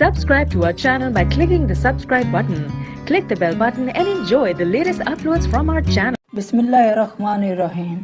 Subscribe to our channel by clicking the subscribe button. Click the bell button and enjoy the latest uploads from our channel. बिस्मिल्लाहिर्रहमानिर्रहीम।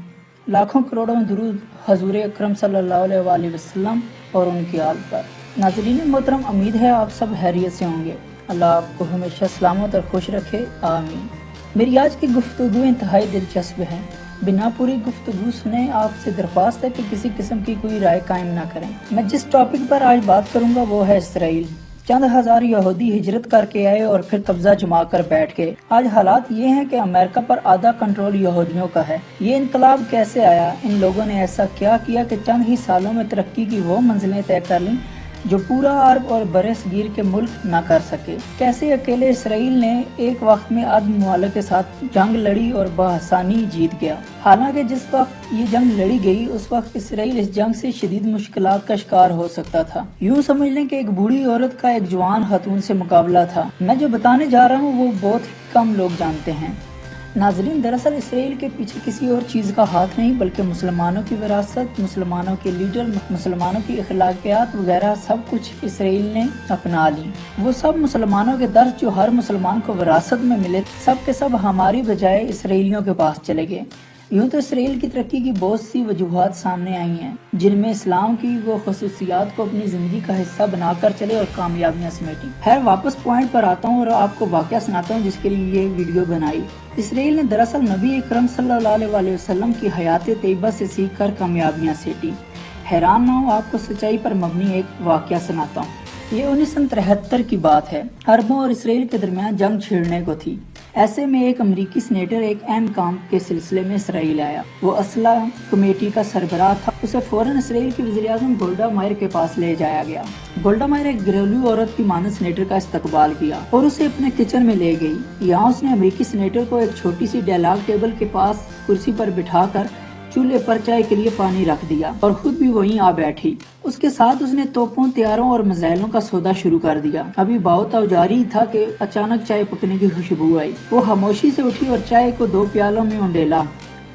लाखों करोड़ों दुरूद हजूर अकरम सल्लल्लाहु अलैहि वसल्लम और उनकी आल पर। नाज़रीन मोहतरम, उम्मीद है आप सब खैरियत से होंगे। अल्लाह आपको हमेशा सलामत और खुश रखे, आमीन। मेरी आज की गुफ्तगू इंतहाई दिलचस्प है। बिना पूरी गुफ्तगू सुने आपसे दरख्वास्त है कि किसी किस्म की कोई राय कायम ना करें। मैं जिस टॉपिक पर आज बात करूंगा वो है इसराइल। चंद हजार यहूदी हिजरत करके आए और फिर कब्जा जमा कर बैठ गए। आज हालात ये हैं कि अमेरिका पर आधा कंट्रोल यहूदियों का है। ये इनकलाब कैसे आया? इन लोगों ने ऐसा क्या किया कि चंद ही सालों में तरक्की की वो मंजिलें तय कर लीं जो पूरा अरब और बरसगीर के मुल्क ना कर सके? कैसे अकेले इसराइल ने एक वक्त में अरब मुमालिक के साथ जंग लड़ी और बआसानी जीत गया? हालांकि जिस वक्त ये जंग लड़ी गई उस वक्त इसराइल इस जंग से शदीद मुश्किलात का शिकार हो सकता था। यूं समझ लें कि एक बूढ़ी औरत का एक जवान खातून से मुकाबला था। मैं जो बताने जा रहा हूँ वो बहुत कम लोग जानते हैं। नाजरीन, दरअसल इसराइल के पीछे किसी और चीज़ का हाथ नहीं बल्कि मुसलमानों की विरासत, मुसलमानों के लीडर, मुसलमानों की अखलाकियात वगैरह सब कुछ इसराइल ने अपना ली। वो सब मुसलमानों के दर्स जो हर मुसलमान को विरासत में मिले, सब के सब हमारी बजाय इसराइलियों के पास चले गए। यूँ तो इसराइल की तरक्की की बहुत सी वजूहात सामने आई हैं, जिनमें इस्लाम की वो खसूसियात को अपनी ज़िंदगी का हिस्सा बनाकर चले और कामयाबियाँ समेटी। खैर, वापस पॉइंट पर आता हूँ और आपको वाक़या सुनाता हूँ जिसके लिए ये वीडियो बनाई। इसराइल ने दरअसल नबी अकरम सल्लल्लाहु अलैहि वसल्लम की हयात तैयबा से सीख कर कामयाबियाँ सेटी। हैरान ना हो, आपको सच्चाई पर मबनी एक वाक़या सुनाता हूँ। ये 1973 की बात है। अरबों और इसराइल के दरमियान जंग छिड़ने को थी। ऐसे में एक अमरीकी सीनेटर एक अहम काम के सिलसिले में इसराइल आया। वो असला कमेटी का सरबराह था। उसे फौरन इसराइल की वज़ीर-ए-आज़म गोल्डा मायर के पास ले जाया गया। गोल्डा मायर एक घरेलू औरत की मानद सीनेटर का इस्तकबाल किया और उसे अपने किचन में ले गई। यहाँ उसने अमरीकी सीनेटर को एक छोटी सी डायलॉग टेबल के पास कुर्सी पर बिठाकर चूल्हे पर चाय के लिए पानी रख दिया और खुद भी वहीं आ बैठी। उसके साथ उसने तोपों, तैयारों और मिसाइलों का सौदा शुरू कर दिया। अभी बाउता जारी था कि अचानक चाय पकने की खुशबू आई। वो खामोशी से उठी और चाय को 2 प्यालों में उंडेला।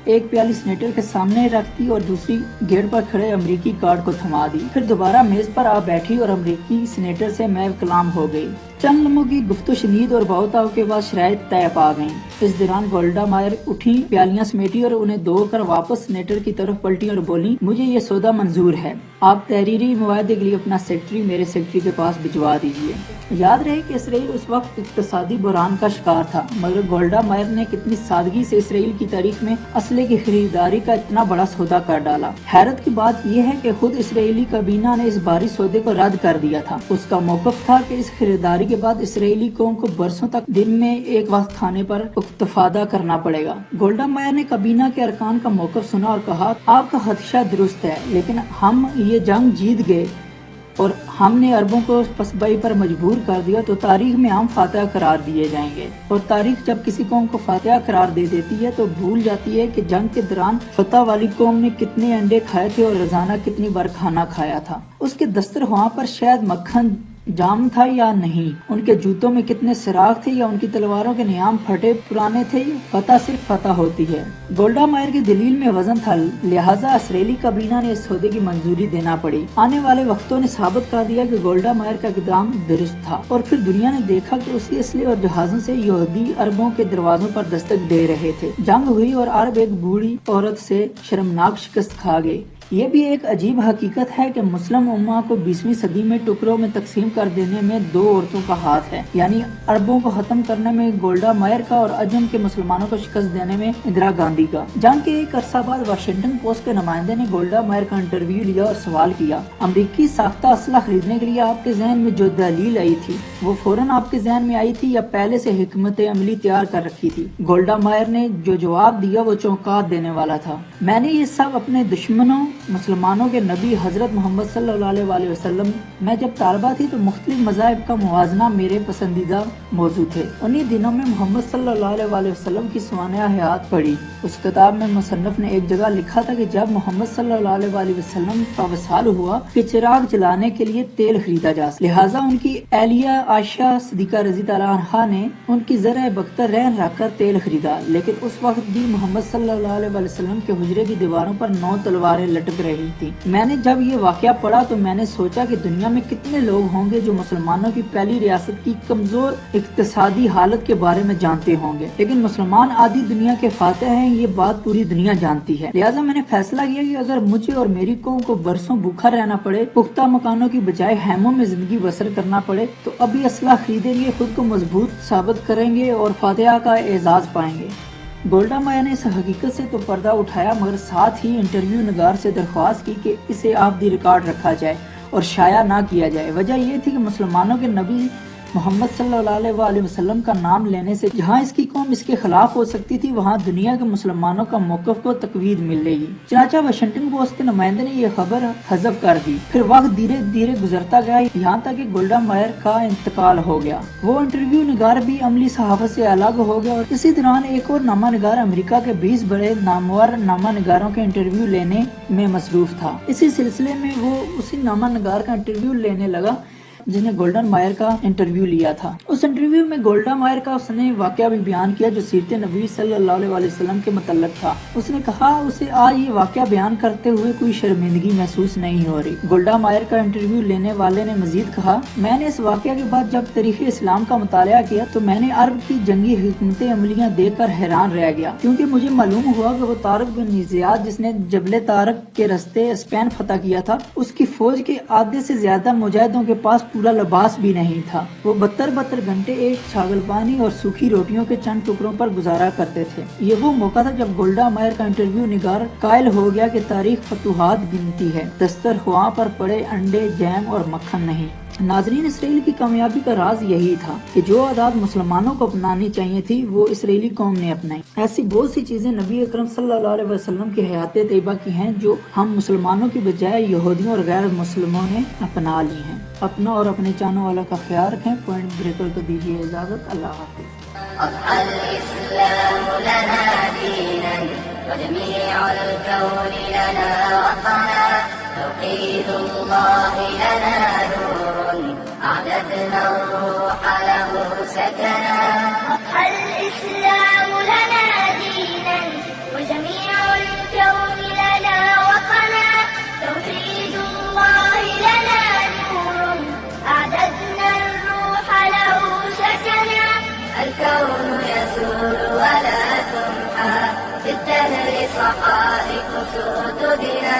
एक प्याली सीनेटर के सामने रख दी और दूसरी गेट पर खड़े अमरीकी गार्ड को थमा दी। फिर दोबारा मेज पर आ बैठी और अमरीकी सीनेटर से महव कलाम हो गई। चंद लम्हों की गुफ्तो शनीद और बाउताव के बाद शराइत तय पा गईं। इस दौरान गोल्डा मायर उठी, प्यालियां समेटी और उन्हें धोकर वापस सीनेटर की तरफ पलटी और बोली, मुझे ये सौदा मंजूर है। आप तहरीरी मुआहदे के लिए अपना सेक्रेटरी मेरे सेक्रेटरी के पास भिजवा दीजिए। याद रहे कि इसराइल उस वक्त इक्तसादी बुरान का शिकार था, मगर गोल्डा मायर ने कितनी सादगी से इसराइल की तारीख में असले की खरीदारी का इतना बड़ा सौदा कर डाला। हैरत की बात यह है कि खुद इसराइली काबीना ने इस भारी सौदे को रद्द कर दिया था। उसका मौकफ था कि इस खरीदारी के बाद इसराइली कौम को बरसों तक दिन में एक वक्त खाने पर इक्तफादा करना पड़ेगा। गोल्डा मायर ने काबीना के अरकान का मौकफ सुना और कहा, आपका खदशा दुरुस्त है, लेकिन हम ये जंग जीत गए और हमने अरबों को पसबाई पर मजबूर कर दिया तो तारीख में हम फातिहा करार दिए जाएंगे। और तारीख जब किसी कौम को फातिहा करार दे देती है तो भूल जाती है कि जंग के दौरान फतह वाली कौम ने कितने अंडे खाए थे और रोजाना कितनी बार खाना खाया था। उसके दस्तरख्वां पर शायद मक्खन जाम था या नहीं, उनके जूतों में कितने सिराग थे या उनकी तलवारों के नियाम फटे पुराने थे, पता सिर्फ फतह होती है। गोल्डा मायर की दलील में वजन था, लिहाजा इसराइली काबीना ने इस सौदे की मंजूरी देना पड़ी। आने वाले वक्तों ने साबित कर दिया कि गोल्डा मायर का इक़दाम दुरुस्त था और फिर दुनिया ने देखा कि उसी असले और जहाजों से यहूदी अरबों के दरवाजों पर दस्तक दे रहे थे। जंग हुई और अरब एक बूढ़ी औरत से शर्मनाक शिकस्त खा गए। ये भी एक अजीब हकीकत है कि मुस्लिम उम्मा को 20वीं सदी में टुकड़ों में तकसीम कर देने में 2 औरतों का हाथ है, यानी अरबों को खत्म करने में गोल्डा मायर का और अजम के मुसलमानों को शिकस्त देने में इंदिरा गांधी का। जंग के एक अरसा बाद वाशिंगटन पोस्ट के नुमाइंदे ने गोल्डा मायर का इंटरव्यू लिया और सवाल किया, अमरीकी साख्ता असला खरीदने के लिए आपके जहन में जो दलील आई थी वो फौरन आपके जहन में आई थी या पहले से हिकमत अमली तैयार कर रखी थी? गोल्डा मायर ने जो जवाब दिया वो चौंका देने वाला था। मैंने ये सब अपने दुश्मनों मुसलमानों के नबी हजरत मोहम्मद सल्लल्लाहु अलैहि वसल्लम, मैं जब तालबा थी तो मुख्तलिफ मज़ाहिब का मुवाजना मेरे पसंदीदा मौजू थे। उन्हीं दिनों में मोहम्मद सल्लल्लाहु अलैहि वसल्लम की सवानिया हयात पढ़ी। उस किताब में मुसन्निफ ने एक जगह लिखा था कि जब मोहम्मद सल्लल्लाहु अलैहि वसल्लम का वसाल हुआ कि चिराग जलाने के लिए तेल खरीदा जा सके, लिहाजा उनकी एहलिया आयशा सिद्दीक़ा रज़ी अल्लाह अन्हा ने उनकी ज़र बख्तर रहन रखकर तेल खरीदा। लेकिन उस वक्त भी मोहम्मद सल्लल्लाहु अलैहि वसल्लम के हुजरे की दीवारों पर 9 तलवारें लटक भटक रही थी। मैंने जब ये वाकया पढ़ा तो मैंने सोचा कि दुनिया में कितने लोग होंगे जो मुसलमानों की पहली रियासत की कमजोर इक्तिसादी हालत के बारे में जानते होंगे, लेकिन मुसलमान आधी दुनिया के फातेह हैं, ये बात पूरी दुनिया जानती है। लिहाजा मैंने फैसला किया कि अगर मुझे और मेरी कौम को बरसों भूखा रहना पड़े, पुख्ता मकानों की बजाय हैमों में जिंदगी बसर करना पड़े, तो अभी असला खरीदेंगे, खुद को मजबूत साबित करेंगे और फातिहा का एजाज पाएंगे। गोल्डा मायर ने इस हकीकत से तो पर्दा उठाया, मगर साथ ही इंटरव्यू नगार से दरख्वास्त की कि इसे ऑफ द रिकॉर्ड रखा जाए और शाया ना किया जाए। वजह यह थी कि मुसलमानों के नबी मोहम्मद सल्लल्लाहु अलैहि वसल्लम का नाम लेने से जहां इसकी कौम इसके खिलाफ हो सकती थी, वहां दुनिया के मुसलमानों का मौकफ को तकवीद मिलेगी। चनाचा वाशिंगटन पोस्ट के नुमाइंदे ने यह खबर हज़फ कर दी। फिर वक्त धीरे धीरे गुजरता गया, यहाँ तक कि गोल्डा मायर का इंतकाल हो गया। वो इंटरव्यू निगार भी अमली सहाफत से अलग हो गया और इसी दौरान एक और नामा निगार अमेरिका के 20 बड़े नामवर नामा निगारों के इंटरव्यू लेने में मसरूफ था। इसी सिलसिले में वो उसी नामा निगार का इंटरव्यू लेने लगा जिसने गोल्डा मायर का इंटरव्यू लिया था। उस इंटरव्यू में गोल्डा मायर का उसने वाकया भी बयान किया जो सीरत नबी सल्लल्लाहु अलैहि वसल्लम के मुतल्लक था। उसने कहा उसे आज ये वाकया बयान करते हुए कोई शर्मिंदगी महसूस नहीं हो रही। गोल्डा मायर का इंटरव्यू लेने वाले ने मजीद कहा, मैंने इस वाकया के बाद जब तारीख इस्लाम का मुताला किया तो मैंने अरब की जंगी हिकमत अमलियाँ देखकर हैरान रह गया, क्योंकि मुझे मालूम हुआ कि वो तारक बिन जियाद जिसने जबले तारक के रास्ते स्पेन फतह किया था, उसकी फौज के आधे से ज्यादा मुजाहिदों के पास पूरा लिबास भी नहीं था। वो 72 घंटे एक छागलपानी और सूखी रोटियों के चंद टुकड़ों पर गुजारा करते थे। ये वो मौका था जब गोल्डा मायर का इंटरव्यू निगार कायल हो गया कि तारीख फतूहात गिनती है, दस्तरख्वां पर पड़े अंडे, जैम और मक्खन नहीं। नाजरीन, इसराइल की कामयाबी का राज यही था कि जो आदात मुसलमानों को अपनानी चाहिए थी वो इसराइली कौम ने अपनाई। ऐसी बहुत सी चीजें नबी अकरम सल्लल्लाहु अलैहि वसल्लम की हयात तैयबा की हैं जो हम मुसलमानों की बजाय यहूदियों और गैर मुसलमानों ने अपना ली हैं। अपना और अपने चाहने वालों का ख्याल रखें। पॉइंट ब्रेकर को दीजिए इजाजत। अल्लाह हाफिज़। توحيد الله لنا نور أعددنا الروح له سكنا أضحى الإسلام لنا دينا وجميع الكون لنا وطنا توحيد الله لنا نور أعددنا الروح له سكنا الكون يسور ولا تمحى في الدهر صحائف سدودنا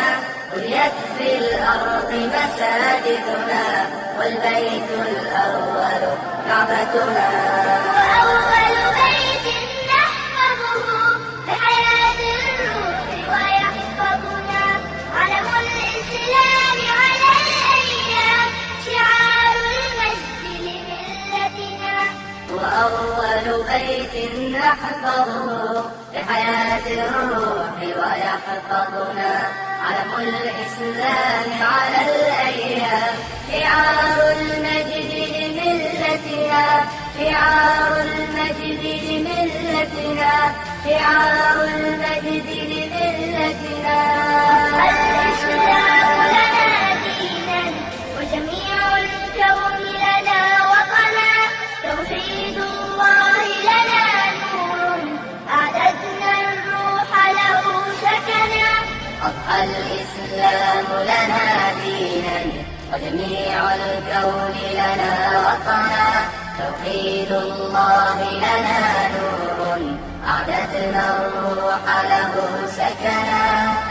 بنيت في الأرض مساجدنا والبيت الأول كعبتنا وأول بيت نحفظه بحياة الروح ويحفظنا علم الإسلام على الأيام شعار المجد لملتنا وأول بيت نحفظه بحياة الروح ويحفظنا علم الإسلام على الأيام شعار المجد لملتنا شعار المجد لملتنا شعار المجد لملتنا الإسلام لنا دينا وجميع الكون لنا وطنا توحيد الله لنا نور أعددنا الروح له سكنا أضحى الإسلام لنا دينا وجميع الكون لنا وطنا توحيد الله لنا نور أعددنا الروح له سكنا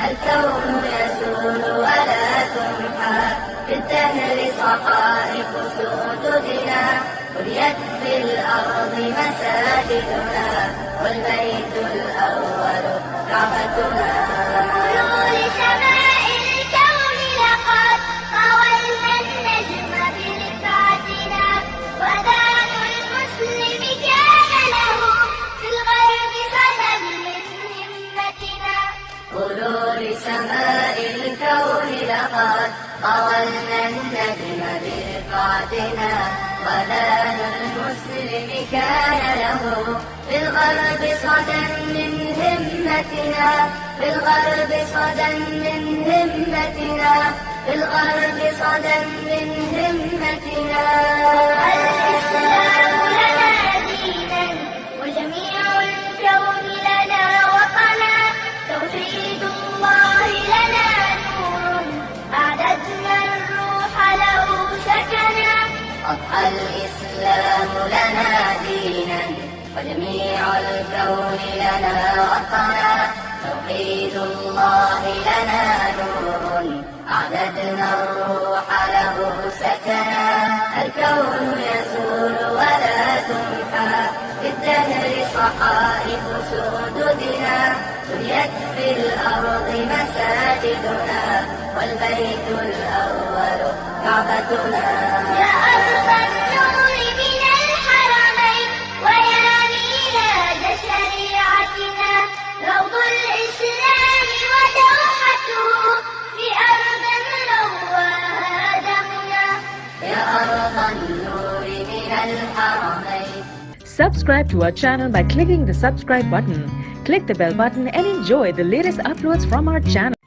الكون يسول ولا تمحى في الدهر صحائف سدودنا بنيت في الأرض مساجدنا والبيت الأول كعبتنا لسماء الكون لقد طولنا النجم برفعتنا وأذان المسلم كان له في الغيب صدى من همتنا قولوا لسماء الكون لقد طولنا النجم برفعتنا وأذان المسلم كان له في الغرب صدى من همتنا في الغرب صدى من همتنا في الغرب صدى من همتنا الإسلام لنا دينا وجميع الكون لنا وطنا توحيد الله لنا نور الإسلام لنا دينا وجميع الكون لنا وطنا توحيد الله لنا نور أعددنا الروح له سكنا الكون يزول ولا تمحى بالدهر صحائف سدودنا بنيت في الأرض مساجدنا والبيت الأول كعبتنا يا أرض النور من الحرمين ويا ميلاد شريعتنا روض الإسلام ودوحته في أرض رواها دمنا يا أرض النور من الحرمين. Subscribe to our channel by clicking the subscribe button. Click the bell button and enjoy the latest uploads from our channel.